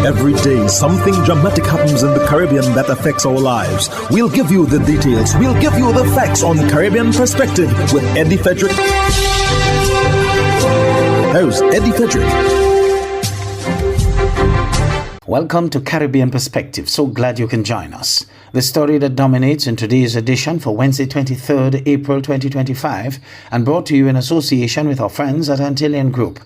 Every day, something dramatic happens in the Caribbean that affects our lives. We'll give you the details. We'll give you the facts on Caribbean Perspective with Eddie Frederick. Host Eddie Frederick. Welcome to Caribbean Perspective. So glad you can join us. The story that dominates in today's edition for Wednesday, 23rd April 2025, and brought to you in association with our friends at Antillean Group.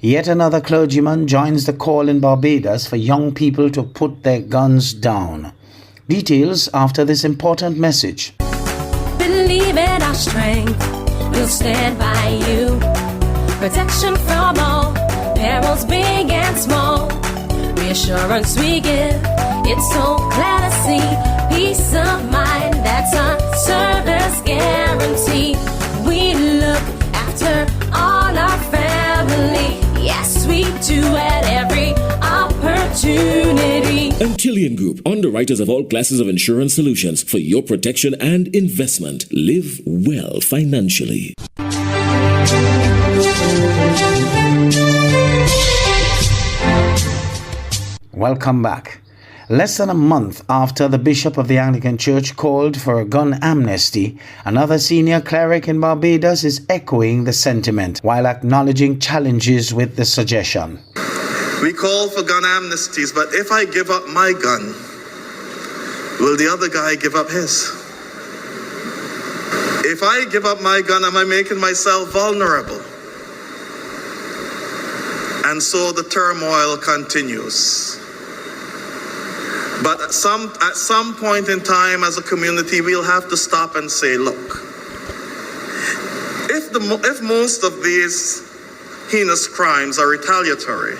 Yet another clergyman joins the call in Barbados for young people to put their guns down. Details after this important message. Believe in our strength, we'll stand by you. Protection from all perils, big and small. Reassurance we give, it's so glad to see. Peace of mind, that's our service guarantee. We look after all our family. Yes, we do at every opportunity. Antillean Group, underwriters of all classes of insurance solutions for your protection and investment. Live well financially. Welcome back. Less than a month after the Bishop of the Anglican Church called for a gun amnesty, another senior cleric in Barbados is echoing the sentiment while acknowledging challenges with the suggestion. We call for gun amnesties, but if I give up my gun, will the other guy give up his? If I give up my gun, am I making myself vulnerable? And so the turmoil continues. But at some point in time as a community, we'll have to stop and say, look, if most of these heinous crimes are retaliatory,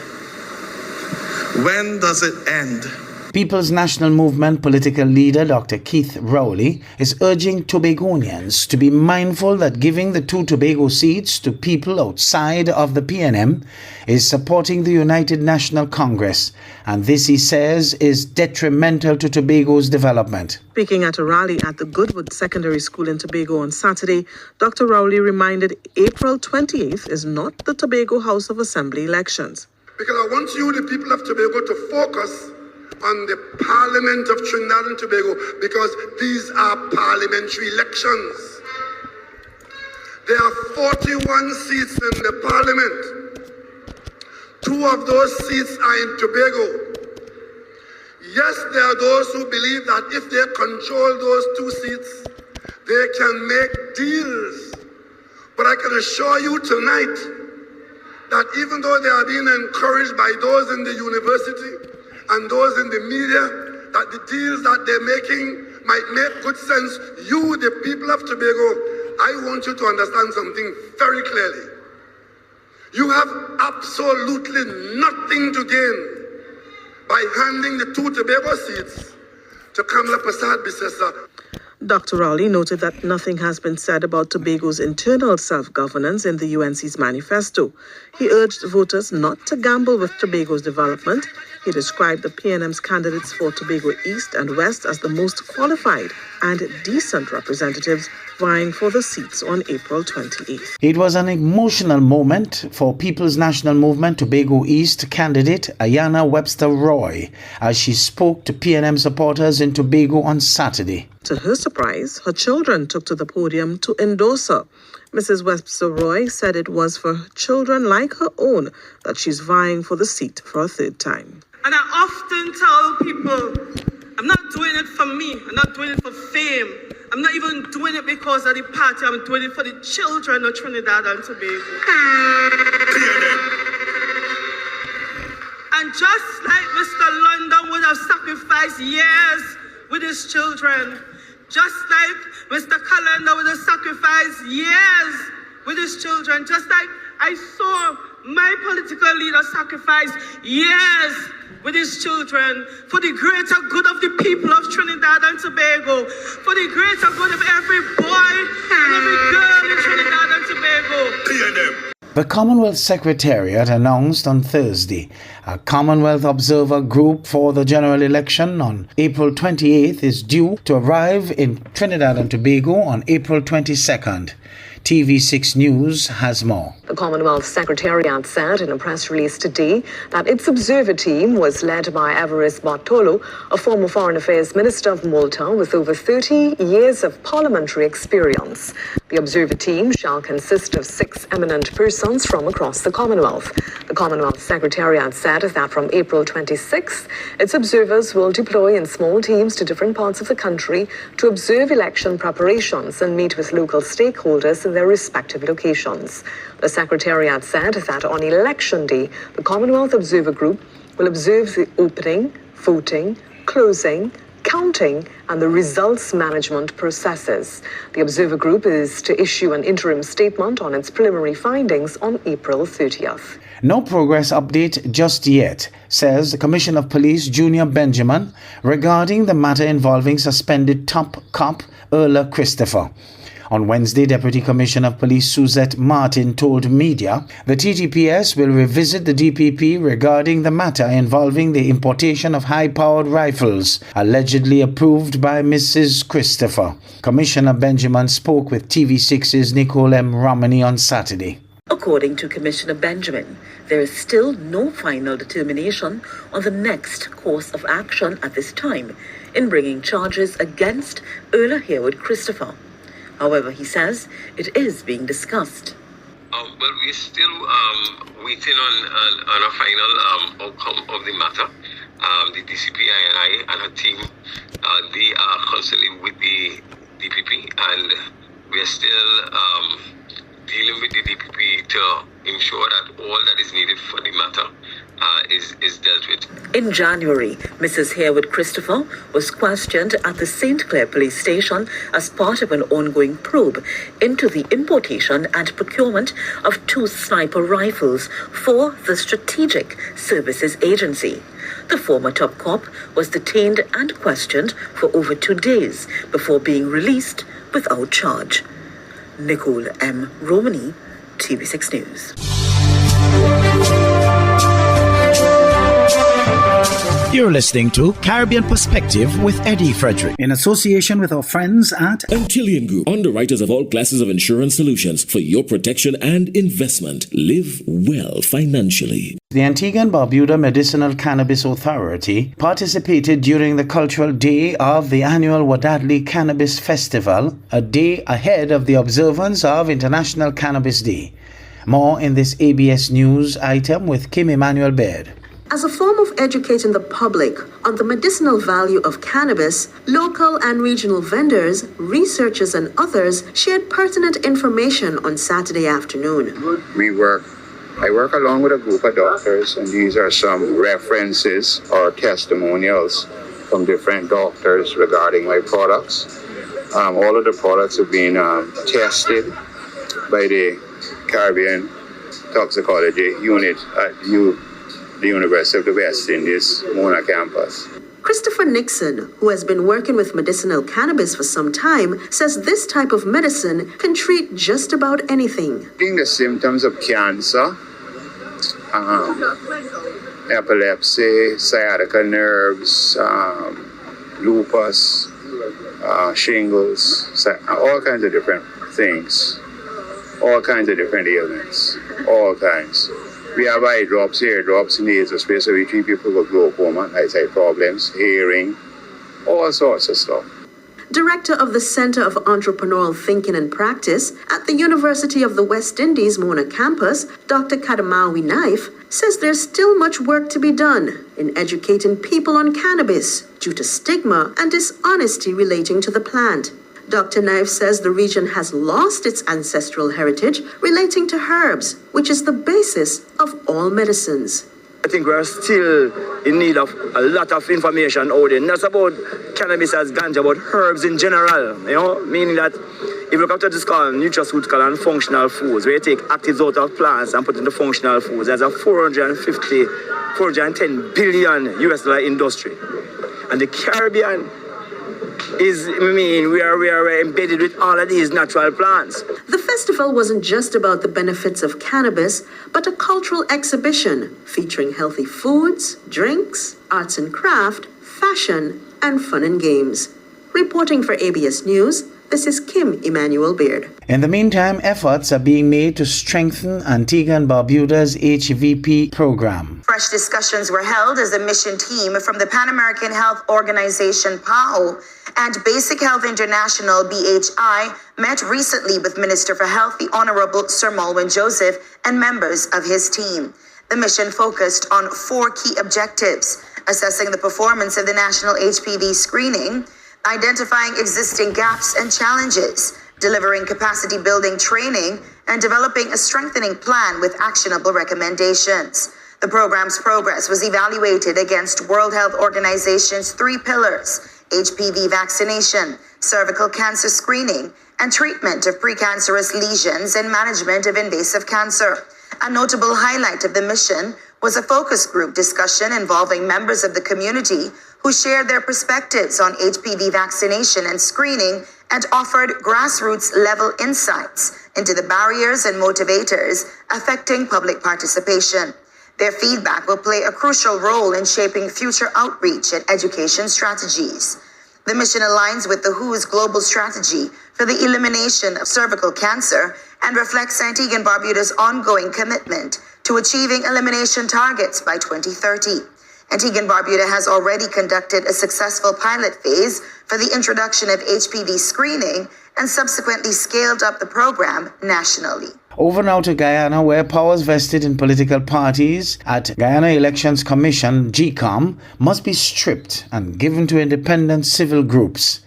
when does it end? People's National Movement political leader Dr. Keith Rowley is urging Tobagonians to be mindful that giving the 2 Tobago seats to people outside of the PNM is supporting the United National Congress, and this, he says, is detrimental to Tobago's development. Speaking at a rally at the Goodwood Secondary School in Tobago on Saturday, Dr. Rowley reminded April 28th is not the Tobago House of Assembly elections. Because I want you, the people of Tobago, to focus on the Parliament of Trinidad and Tobago, because these are parliamentary elections. There are 41 seats in the Parliament. 2 of those seats are in Tobago. Yes, there are those who believe that if they control those 2 seats, they can make deals. But I can assure you tonight that even though they are being encouraged by those in the university and those in the media, that the deals that they're making might make good sense, you, the people of Tobago, I want you to understand something very clearly. You have absolutely nothing to gain by handing the 2 Tobago seats to Kamala Prasad-Bissessar. Dr. Rowley noted that nothing has been said about Tobago's internal self-governance in the UNC's manifesto. He urged voters not to gamble with Tobago's development. He described the PNM's candidates for Tobago East and West as the most qualified and decent representatives vying for the seats on April 28th. It was an emotional moment for People's National Movement Tobago East candidate Ayanna Webster Roy as she spoke to PNM supporters in Tobago on Saturday. To her surprise, her children took to the podium to endorse her. Mrs. Webster Roy said it was for children like her own that she's vying for the seat for a 3rd time. And I often tell people, I'm not doing it for me. I'm not doing it for fame. I'm not even doing it because of the party. I'm doing it for the children of Trinidad and Tobago. And just like Mr. London would have sacrificed years with his children, just like Mr. Calendar would have sacrificed years with his children, just like I saw my political leader sacrifice years with his children for the greater good of the people of Trinidad and Tobago, for the greater good of every boy and every girl in Trinidad and Tobago. The Commonwealth Secretariat announced on Thursday a Commonwealth Observer Group for the general election on April 28th is due to arrive in Trinidad and Tobago on April 22nd. TV6 News has more. The Commonwealth Secretariat said in a press release today that its observer team was led by Everest Bartolo, a former Foreign Affairs Minister of Malta with over 30 years of parliamentary experience. The observer team shall consist of 6 eminent persons from across the Commonwealth. The Commonwealth Secretariat said that from April 26th, its observers will deploy in small teams to different parts of the country to observe election preparations and meet with local stakeholders in their respective locations. The Secretariat said that on Election Day, the Commonwealth Observer Group will observe the opening, voting, closing, counting, and the results management processes. The Observer Group is to issue an interim statement on its preliminary findings on April 30th. No progress update just yet, says the Commissioner of Police Junior Benjamin regarding the matter involving suspended top cop Erla Christopher. On Wednesday, Deputy Commissioner of Police Suzette Martin told media the TTPS will revisit the DPP regarding the matter involving the importation of high-powered rifles allegedly approved by Mrs. Christopher. Commissioner Benjamin spoke with TV6's Nicole M. Romney on Saturday. According to Commissioner Benjamin, there is still no final determination on the next course of action at this time in bringing charges against Erla Haywood Christopher. However, he says it is being discussed. Well, we're still waiting on a final outcome of the matter. The DCP and her team, they are constantly with the DPP, and we're still dealing with the DPP to ensure that all that is needed for the matter is dealt with. In January, Mrs. Haywood Christopher was questioned at the St. Clair police station as part of an ongoing probe into the importation and procurement of 2 sniper rifles for the Strategic Services Agency. The former top cop was detained and questioned for over 2 days before being released without charge. Nicole M. Romney, TV6 News. You're listening to Caribbean Perspective with Eddie Frederick, in association with our friends at Antillian Group, underwriters of all classes of insurance solutions for your protection and investment. Live well financially. The Antigua and Barbuda Medicinal Cannabis Authority participated during the cultural day of the annual Wadadli Cannabis Festival, a day ahead of the observance of International Cannabis Day. More in this ABS News item with Kim Emmanuel Baird. As a form of educating the public on the medicinal value of cannabis, local and regional vendors, researchers, and others shared pertinent information on Saturday afternoon. I work along with a group of doctors, and these are some references or testimonials from different doctors regarding my products. All of the products have been tested by the Caribbean Toxicology Unit at the University of the West Indies, Mona campus. Christopher Nixon, who has been working with medicinal cannabis for some time, says this type of medicine can treat just about anything. Treating the symptoms of cancer, epilepsy, sciatica nerves, lupus, shingles, all kinds of different things, all kinds of different ailments, all kinds. We have eye drops, ear drops, nasal spray, so we treat people with glaucoma, eyesight problems, hearing, all sorts of stuff. Director of the Center of Entrepreneurial Thinking and Practice at the University of the West Indies Mona campus, Dr. Kadamawi Naif, says there's still much work to be done in educating people on cannabis due to stigma and dishonesty relating to the plant. Dr. Naif says the region has lost its ancestral heritage relating to herbs, which is the basis of all medicines. I think we're still in need of a lot of information out there, not about cannabis as ganja, but herbs in general, meaning that if you look at this called nutraceutical and functional foods, where you take actives out of plants and put in the functional foods, there's a $410 billion US industry. And the Caribbean we are embedded with all of these natural plants. The festival wasn't just about the benefits of cannabis, but a cultural exhibition featuring healthy foods, drinks, arts and craft, fashion, and fun and games. Reporting for ABS News, This is Kim Emmanuel Beard. In the meantime, efforts are being made to strengthen Antigua and Barbuda's HVP program. Fresh discussions were held as a mission team from the Pan American Health Organization, PAHO, and Basic Health International, BHI, met recently with Minister for Health, the Honorable Sir Malwin Joseph, and members of his team. The mission focused on 4 key objectives: assessing the performance of the national HPV screening, identifying existing gaps and challenges, delivering capacity building training, and developing a strengthening plan with actionable recommendations. The program's progress was evaluated against World Health Organization's 3 pillars: HPV vaccination, cervical cancer screening, and treatment of precancerous lesions and management of invasive cancer. A notable highlight of the mission was a focus group discussion involving members of the community who shared their perspectives on HPV vaccination and screening and offered grassroots-level insights into the barriers and motivators affecting public participation. Their feedback will play a crucial role in shaping future outreach and education strategies. The mission aligns with the WHO's global strategy for the elimination of cervical cancer and reflects Antigua and Barbuda's ongoing commitment to achieving elimination targets by 2030. Antigua and Barbuda has already conducted a successful pilot phase for the introduction of HPV screening and subsequently scaled up the program nationally. Over now to Guyana, where powers vested in political parties at Guyana Elections Commission, GCOM, must be stripped and given to independent civil groups.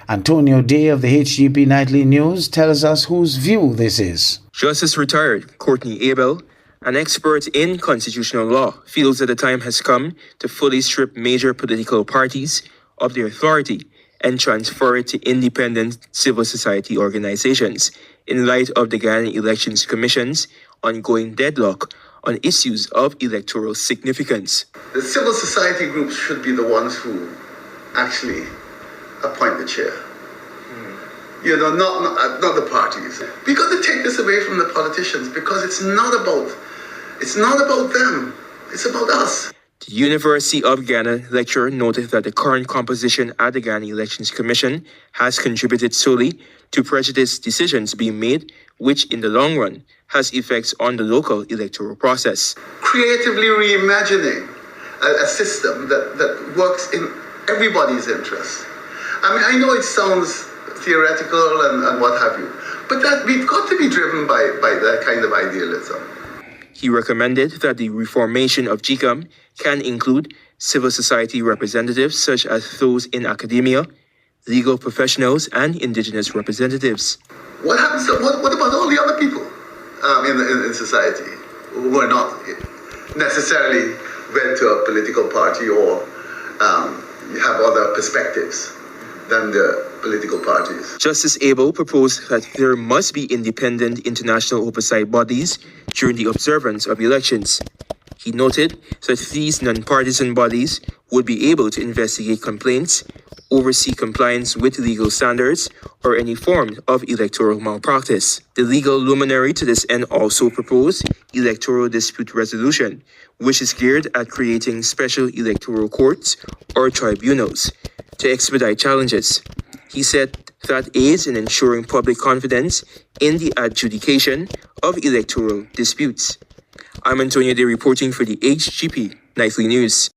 Antonio Day of the HGP Nightly News tells us whose view this is. Justice retired Courtney Abel, an expert in constitutional law, feels that the time has come to fully strip major political parties of their authority and transfer it to independent civil society organizations in light of the Guyana Elections Commission's ongoing deadlock on issues of electoral significance. The civil society groups should be the ones who actually appoint the chair. You know, not the parties. We've got to take this away from the politicians because it's not about them. It's about us. The University of Ghana lecturer noted that the current composition at the Ghana Elections Commission has contributed solely to prejudice decisions being made, which in the long run has effects on the local electoral process. Creatively reimagining a system that works in everybody's interest. I mean, I know it sounds theoretical and what have you, but that we've got to be driven by that kind of idealism. He recommended that the reformation of GCOM can include civil society representatives such as those in academia, legal professionals, and indigenous representatives. What happens? What about all the other people in society who are not necessarily wed to a political party or have other perspectives than the political parties? Justice Abel proposed that there must be independent international oversight bodies during the observance of elections. He noted that these non-partisan bodies would be able to investigate complaints, oversee compliance with legal standards, or any form of electoral malpractice. The legal luminary to this end also proposed electoral dispute resolution, which is geared at creating special electoral courts or tribunals to expedite challenges. He said that aids in ensuring public confidence in the adjudication of electoral disputes. I'm Antonio Day reporting for the HGP Nightly News.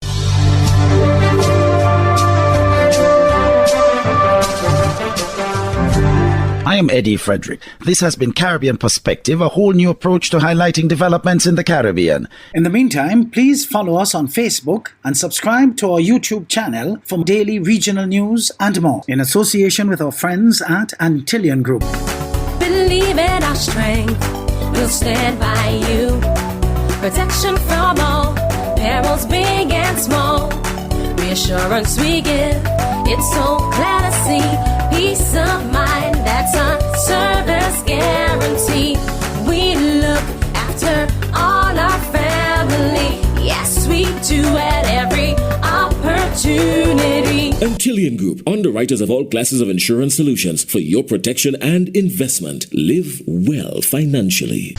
I am Eddie Frederick. This has been Caribbean Perspective, a whole new approach to highlighting developments in the Caribbean. In the meantime, please follow us on Facebook and subscribe to our YouTube channel for daily regional news and more, in association with our friends at Antillian Group. Believe in our strength, we'll stand by you. Protection from all perils, big and small. Reassurance we give, it's so clear to see. Peace of mind, that's our service guarantee. We look after all our family. Yes, we do at every opportunity. Antillian Group, underwriters of all classes of insurance solutions for your protection and investment. Live well financially.